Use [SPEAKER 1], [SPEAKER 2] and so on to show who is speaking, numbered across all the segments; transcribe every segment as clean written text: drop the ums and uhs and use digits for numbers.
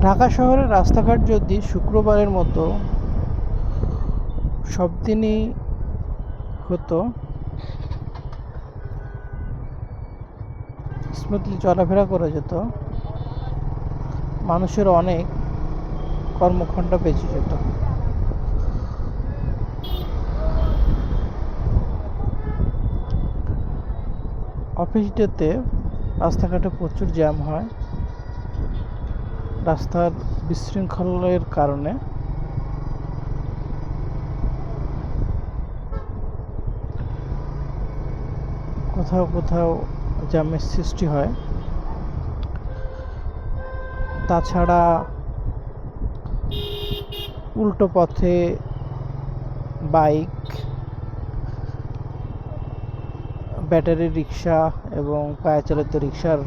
[SPEAKER 1] ঢাকা শহরের রাস্তাঘাট যদি শুক্রবারের মতো সব দিনই হতো, স্মুথলি চলাফেরা করা যেত, মানুষের অনেক কর্মখণ্ড বেঁচে যেত। অফিস ডেতে রাস্তাঘাটে প্রচুর জ্যাম হয় রাস্তার বিশৃঙ্খলের কারণে। কোথাও কোথাও জ্যামের সৃষ্টি হয়। তাছাড়া উল্টো পথে বাইক, ব্যাটারি রিক্সা এবং পায়ে চালিত রিক্সার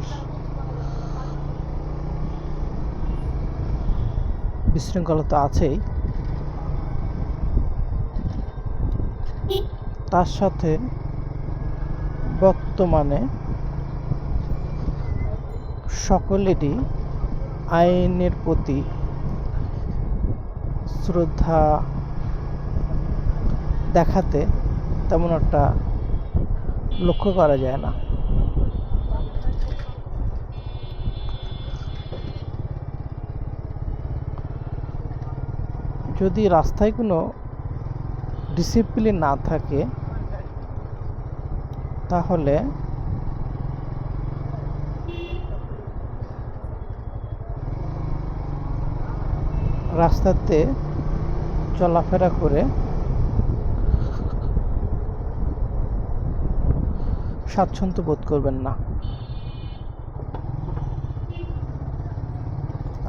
[SPEAKER 1] বিশৃঙ্খলতা আছেই। তার সাথে বর্তমানে সকলেরই আইনের প্রতি শ্রদ্ধা দেখাতে তেমন একটা লক্ষ্য করা যায় না। যদি রাস্তায় কোনো ডিসিপ্লিন না থাকে তাহলে রাস্তাতে চলাফেরা করে স্বাচ্ছন্দ্য বোধ করবেন না।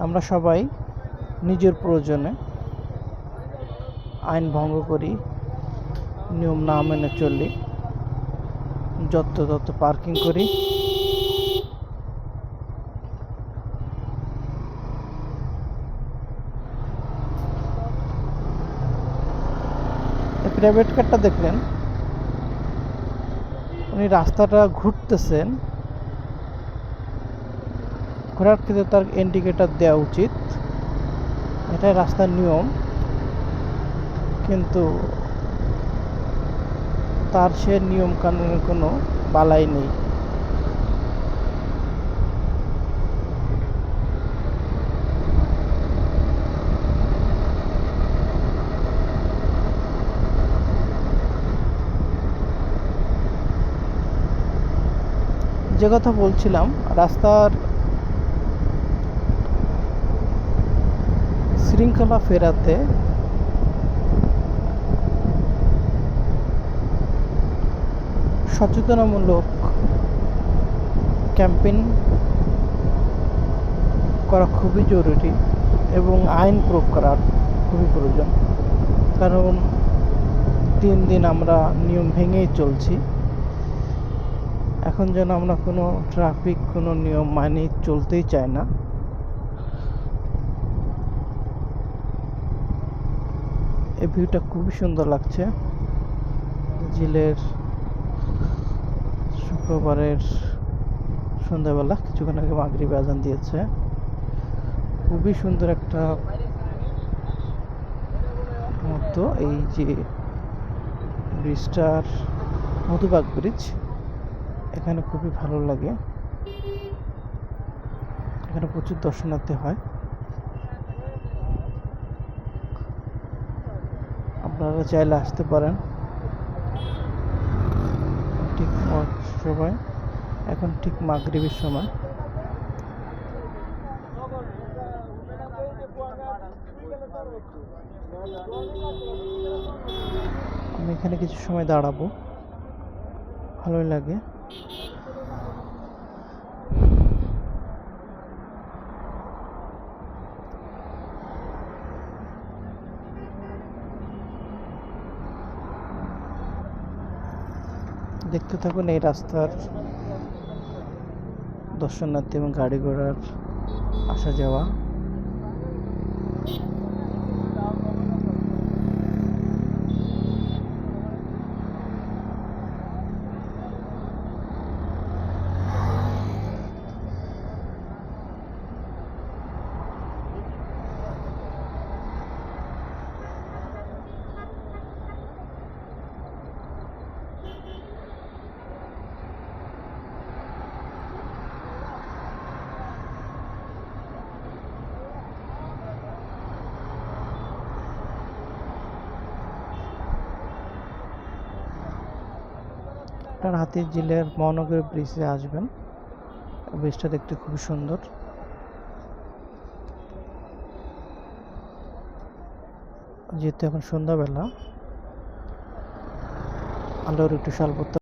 [SPEAKER 1] আমরা সবাই নিজের প্রয়োজনে আইন ভঙ্গ করি, নিয়ম না মেনে চলি, যত্রতত্র পার্কিং করি। প্রাইভেট কারটা দেখলেন, উনি রাস্তাটা ঘুরতেছেন, ঘোরার ক্ষেত্রে তার ইন্ডিকেটর দেওয়া উচিত, এটাই রাস্তার নিয়ম। কিন্তু তার সে নিয়ম কানুনের কোনো বালাই নেই। যে কথা বলছিলাম, রাস্তার শৃঙ্খলা ফেরাতে সচেতনামূলক ক্যাম্পেইন করা খুবই জরুরি এবং আইন প্রয়োগ করা খুবই প্রয়োজন। কারণ দিন দিন আমরা নিয়ম ভেঙেই চলছি। এখন যেন আমরা কোনো ট্রাফিক কোনো নিয়ম মানি চলতেই চাই না। এই ভিউটা খুবই সুন্দর লাগছে। ঝিলের শুক্রবারের সন্ধ্যাবেলা, কিছুক্ষণ আগে মাগরিব আজান দিয়েছে। খুবই সুন্দর একটা মুহূর্ত। এই যে ব্রিজটার, মধুবাগ ব্রিজ, এখানে খুবই ভালো লাগে। এখানে প্রচুর দর্শনার্থী হয়। আপনারা চাইলে আসতে পারেন ঠিক সময়। এখন ঠিক মাগরিবের সময়। আমি এখানে কিছু সময় দাঁড়াবো, ভালোই লাগে। দেখতে থাকুন এই রাস্তার দর্শনার্থী এবং গাড়ি ঘোড়ার আসা যাওয়া। আপনার হাতিরঝিলের মহানগর ব্রিজে আসবেন, ব্রিজটা দেখতে খুবই সুন্দর। যেহেতু এখন সন্ধ্যাবেলা, আলোর একটু স্বল্পতা